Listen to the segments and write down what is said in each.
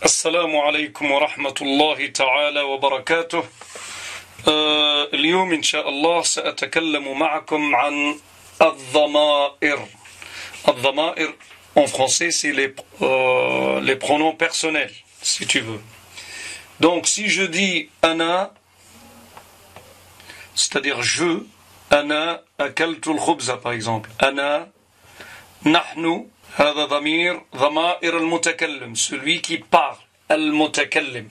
السلام عليكم ورحمة الله تعالى وبركاته. اليوم إن شاء الله سأتكلم معكم عن الضمائر. الضمائر en français c'est les pronoms personnels si tu veux. Donc si je dis أنا c'est-à-dire je, أنا أكلت الخبز par exemple, أنا نحن هذا ضمائر المتكلم celui qui parle المتكلم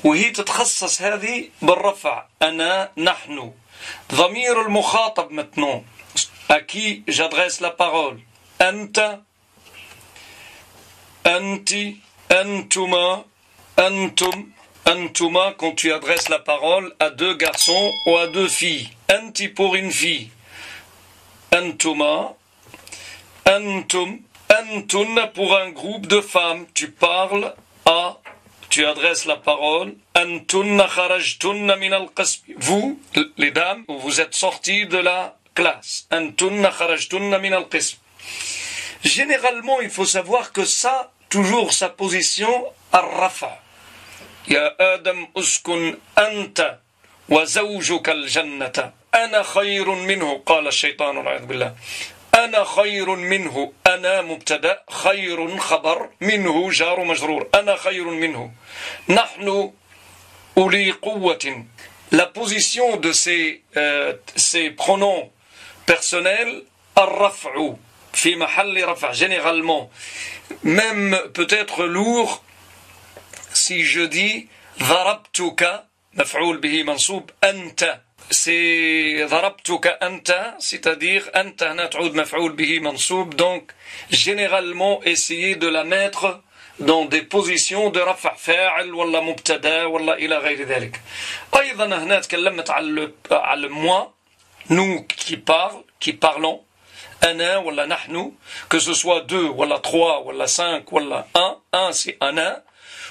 وهي تتخصص هذه بالرفع أنا نحن. ضمير المخاطب maintenant à qui j'adresse la parole أنت أنتِ أنتما أنتم أنتما quand tu adresses la parole à deux garçons ou à deux filles. أنتِ pour une fille, أنتما أنتم أنتن pour un groupe de femmes. Tu parles à, tu adresses la parole أنتن خرجتن من القسم. Vous, les dames, vous êtes sortis de la classe. أنتن خرجتن من القسم. Généralement, il faut savoir que ça, toujours sa position الرفع. يا آدم أسكن أنت وزوجك الجنة أنا خير منه قال الشيطان والعياذ بالله. أنا خير منه أنا مبتدأ خير خبر منه جار مجرور أنا خير منه. نحن أولي قوة. La position de ces pronoms personnels الرفع في محل رفع généralement, même peut-être lourd si je dis ضربتك مفعول به منصوب أنت. C'est ضربتك أنت, c'est-à-dire أنت هنا تعود مفعول به منصوب. Donc généralement essayer de la mettre dans des positions de رفع فاعل ولا مبتدا ولا إلى غير ذلك. أيضا هنا تكلمت على moi, nous qui parlons, أنا ولا نحن, que ce soit deux ولا trois ولا cinq ولا un c'est أنا,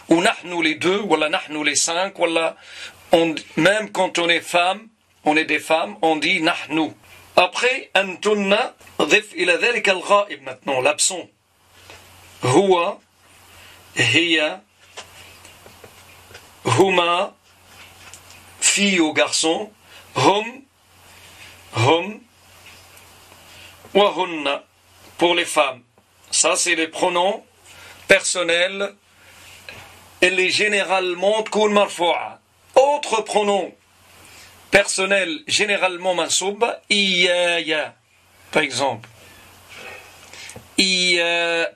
ou نحن les deux ولا نحن les cinq ولا même quand on est femme, on est des femmes, on dit نحن. Après أنتن ضف إلى ذلك الغائب maintenant, l'absent. هو هي هما filles ou garçons, هم وهن pour les femmes. Ça c'est les pronoms personnels et les généralement تكون مرفوعة. Autre pronom personnel généralement mansoub, إيايا par exemple. إيايا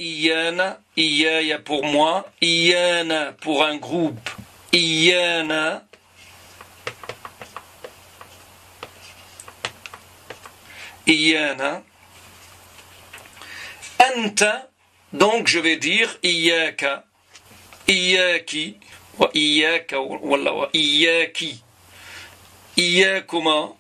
إيانا, إيايا pour moi, إيانا pour un groupe, إيانا. إيانا. أنت, donc je vais dire إياك, إياكي, وإياك ولا وإياكي, إياكما,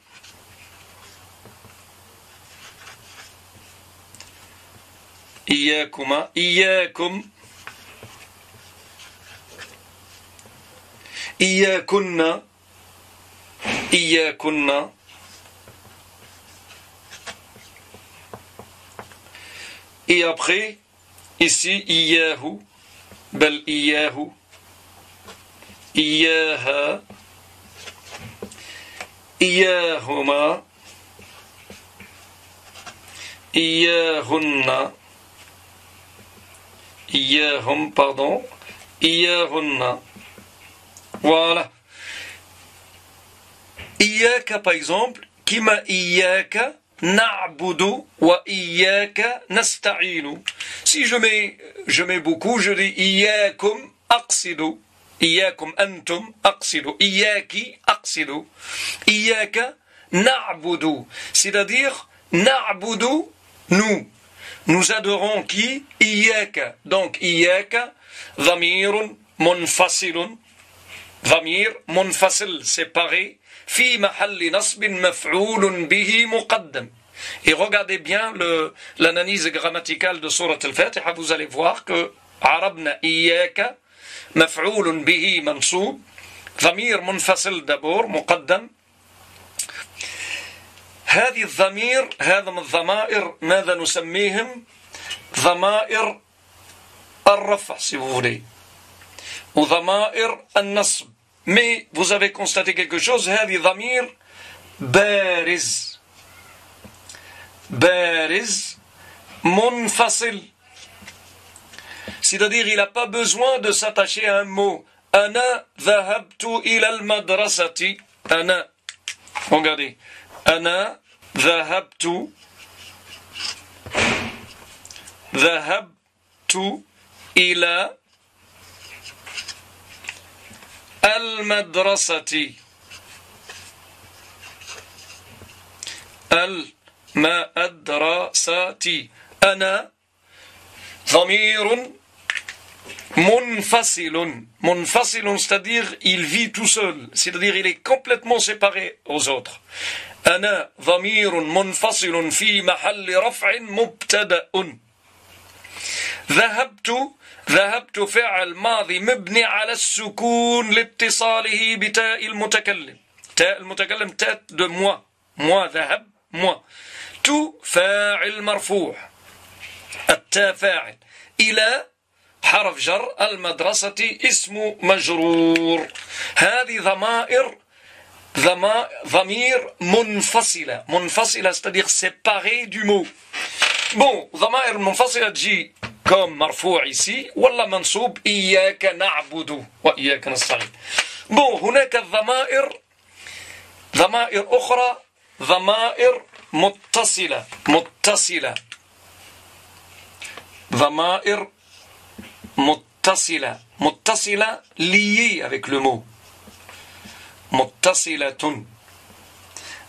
إياكما, إياكم, إياكن, إياكن. Et après, ici, إياه, بل إياه, إياها, إياهما, إياهن, إياهم, pardon, إياهن. Voilà. إياك par exemple, كما إياك نعبد وإياك نستعين. Si je mets beaucoup, je dis إياكم أقصد, إياكم أنتم أقصد, إياكي أقصد, إياك نعبد, c'est-à-dire نعبد nous adorons qui? إياك. Donc إياك ضمير منفصل, ضمير منفصل séparé في محل نصب مفعول به مقدم. Et regardez bien l'analyse grammaticale de Surat al-Fatiha, vous allez voir que عربنا إياك مفعول به منصوب, ضمير منفصل d'abord مقدم. هذه الضمير, هذا من الضمائر ماذا نسميهم؟ ضمائر الرفع si vous voulez وضمائر النصب. Mais vous avez constaté quelque chose, هذه ضمير بارز بارز منفصل, c'est-à-dire il n'a pas besoin de s'attacher à un mot. أنا ذهبت إلى المدرسة. أنا, regardez, أنا ذهبت إلى المدرسة. المدرسة. أنا ضمير منفصل. منفصل, c'est-à-dire il vit tout seul, c'est-à-dire il est complètement séparé aux autres. أنا ضمير منفصل في محل رفع مبتدأ. ذهبت فعل ماضي مبني على السكون لاتصاله بتاء المتكلم. تاء المتكلم تاء de moi. moi ذهب moi. تو فاعل مرفوع. التاء فاعل. إلى حرف جر. المدرسة اسم مجرور. هذه ضمير منفصلة. منفصلة c'est-à-dire séparée du mot. Bon, ضمائر منفصلة تجي comme مرفوع ici ولا منصوب إياك نعبد وإياك نستعين. Bon, هناك ضمائر أخرى, ضمائر متصلة. ضمائر متصلة liée avec le mot. متصلة.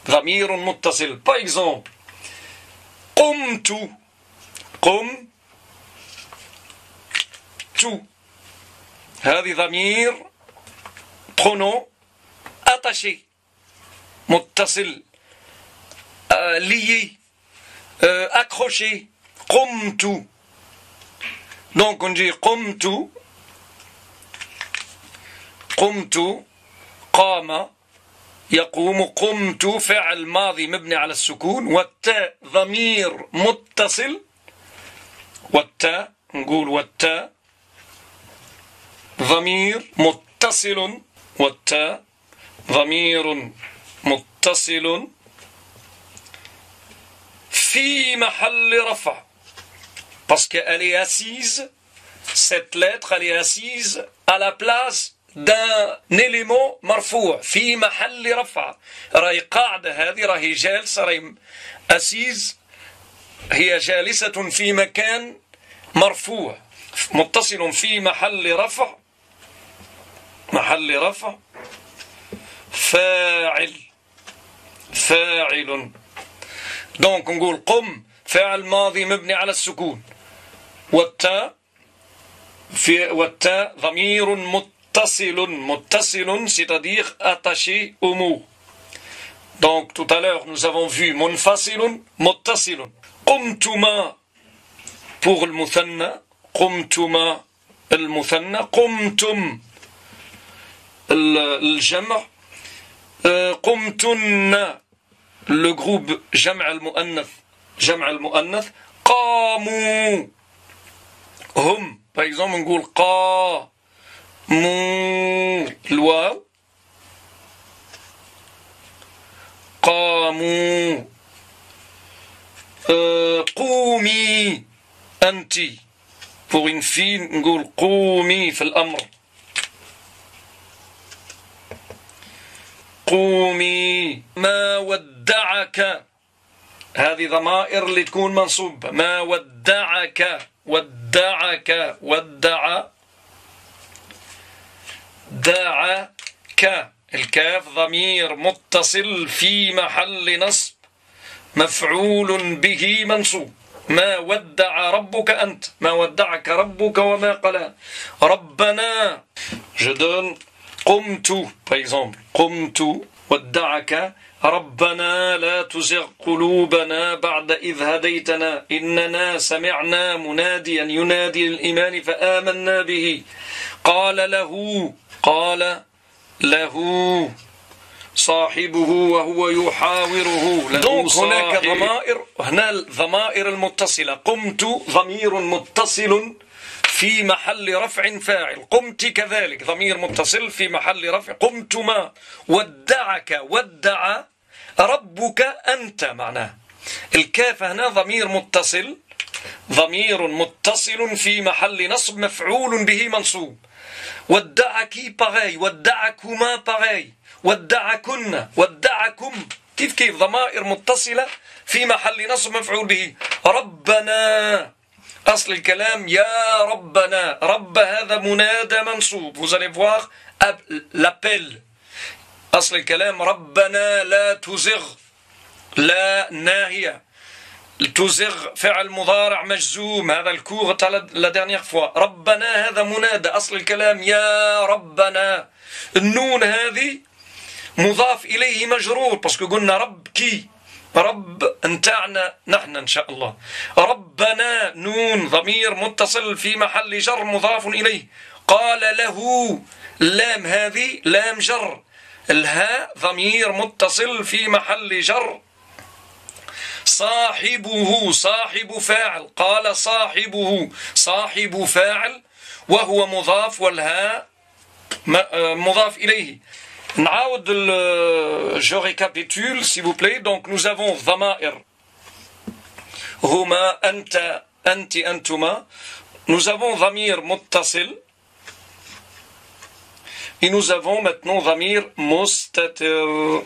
ضمير متصل. Par exemple, قمت. هذه ضمير pronom attaché متصل lié accroché. قمت. donc on dit قمت قام يقوم. قمت فعل ماضي مبني على السكون والتاء ضمير متصل. والتاء نقول والتاء ضمير متصل. والتاء ضمير متصل في محل رفع parce qu'elle est assise, cette lettre elle est assise à la place d'un élément مرفوع. في محل رفع. راهي قاعدة هذه, راهي جالسة, راهي assise, هي جالسة في مكان مرفوع. متصل في محل رفع. فاعل. donc نقول قم فعل ماضي مبني على السكون والتاء ضمير متصل c'est-à-dire attaché au mot. donc tout à l'heure nous avons vu منفصل متصل. قمتما pour le مثنى. قمتما المثنى. قمتم الجمع. قمتن le groupe جمع المؤنث. قاموا هم. par exemple نقول قاموا الواو. قاموا. قومي أنت pour une fille نقول قومي في الأمر. قومي. ما ودعك. هذه ضمائر اللي تكون منصوبة. ما ودعك. ودع دعك. الكاف ضمير متصل في محل نصب مفعول به منصوب. ما ودع ربك أنت. ما ودعك ربك وما قلى. ربنا. je donne قمت par exemple. قمت ودعك. ربنا لا تزغ قلوبنا بعد إذ هديتنا إننا سمعنا مناديا ينادي للإيمان فآمنا به. قال له صاحبه وهو يحاوره. donc هناك ضمائر. هنا الضمائر المتصلة. قمت ضمير متصل في محل رفع فاعل. قمت كذلك ضمير متصل في محل رفع. قمتما. ودعك ودع ربك أنت معناه. الكاف هنا ضمير متصل في محل نصب مفعول به منصوب. ودعك pareil. ودعكما pareil. ودعكن ودعكم كيف ضمائر متصلة في محل نصب مفعول به. ربنا أصل الكلام يا ربنا. رب هذا منادى منصوب. Vous allez voir l'appel. أصل الكلام ربنا لا تزغ. لا ناهية. تزغ فعل مضارع مجزوم. هذا الكور تاع la dernière fois. ربنا هذا منادى. أصل الكلام يا ربنا. النون هذه مضاف إليه مجرور باسكو قلنا رب كي رب نتاعنا نحن إن شاء الله. ربنا نون ضمير متصل في محل جر مضاف إليه. قال له لام هذه لام جر. الهاء ضمير متصل في محل جر. صاحبه صاحب فاعل. قال صاحبه صاحب فاعل وهو مضاف والهاء مضاف إليه. نعاود je récapitule s'il vous plaît. Donc nous avons ضمائر هما أنت أنت أنتما. nous avons ضمير متصل et nous avons maintenant ضمير مستتر.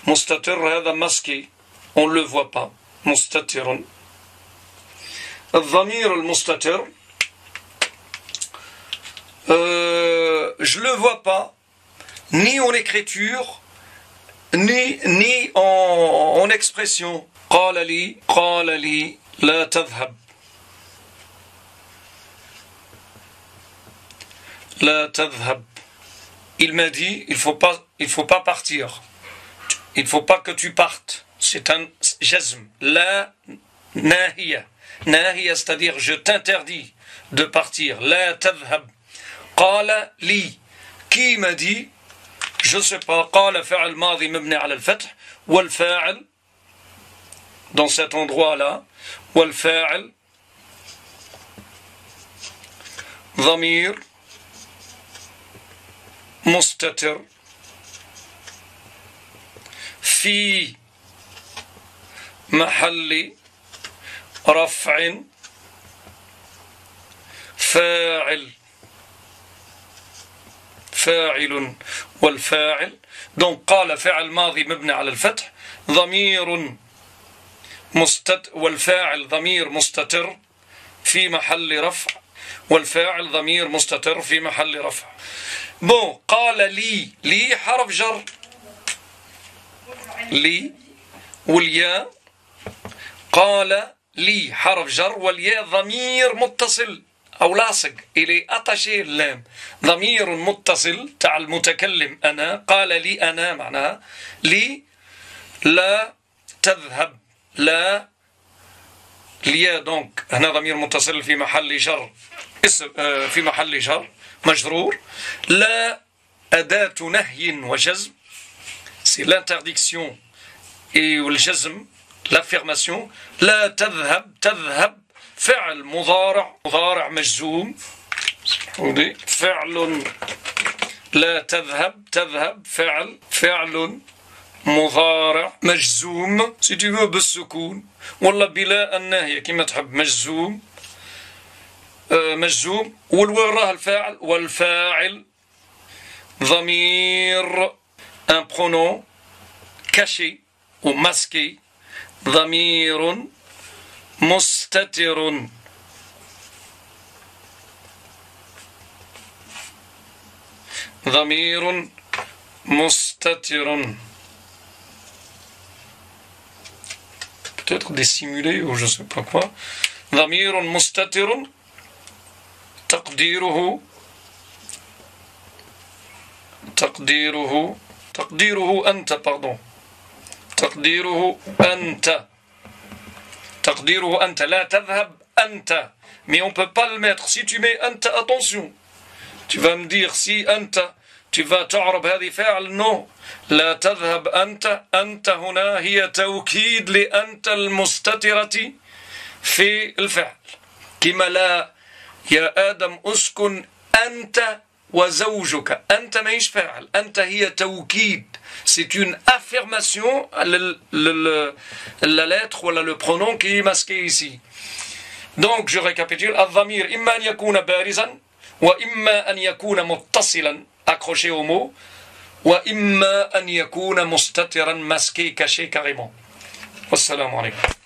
مستتر هذا مسكي on ne le voit pas. مستتر. الضمير المستتر je le vois pas ni en écriture ni en expression. قال لي لا تذهب. لا تذهب. Il m'a dit il faut pas partir. Il faut pas que tu partes. C'est un jazm. La nahiya. Nahiya c'est-à-dire je t'interdis de partir. La tadhhab. قال لي qui m'a dit je sais pas. قال فعل ماضي مبني على الفتح والفاعل dans cet endroit là والفاعل ضمير مستتر في محل رفع فاعل والفاعل. donc قال فعل ماضي مبني على الفتح ضمير والفاعل ضمير مستتر في محل رفع والفاعل ضمير مستتر في محل رفع. bon قال لي حرف جر. لي والياء. قال لي حرف جر والياء ضمير متصل أو لاصق. إلي أطشي اللام ضمير متصل تاع المتكلم أنا. قال لي أنا معناها لي لا تذهب. لا الياء دونك هنا ضمير متصل في محل جر اسم في محل جر مجرور. لا أداة نهي وجزم. c'est l'interdiction et الجزم l'affirmation. لا تذهب فعل مضارع مجزوم. فعل لا تذهب فعل مضارع مجزوم si tu veux بالسكون ولا بلا الناهية كما تحب. مجزوم والوراه الفاعل والفاعل ضمير un pronom caché ou masqué. ضمير مستتر. ضمير مستتر. peut-être dissimulé ou je sais pas quoi. ضمير مستتر تقديره أنت pardon. تقديره أنت. لا تذهب أنت. mais on peut pas le mettre. si tu mets أنت attention tu vas me dire si أنت tu vas تعرب هذه فاعل. non. لا تذهب أنت هنا هي توكيد لأنت المستترة في الفعل. كما لا يا آدم اسكن أنت وزوجك. أنت ماهيش فاعل، أنت هي توكيد. C'est une affirmation, la lettre ou le pronom qui est masqué ici. Donc je récapitule. الضمير إما أن يكون بارزا وإما أن يكون متصلا accroché au mot وإما أن يكون مستترا masqué caché carrément. والسلام عليكم.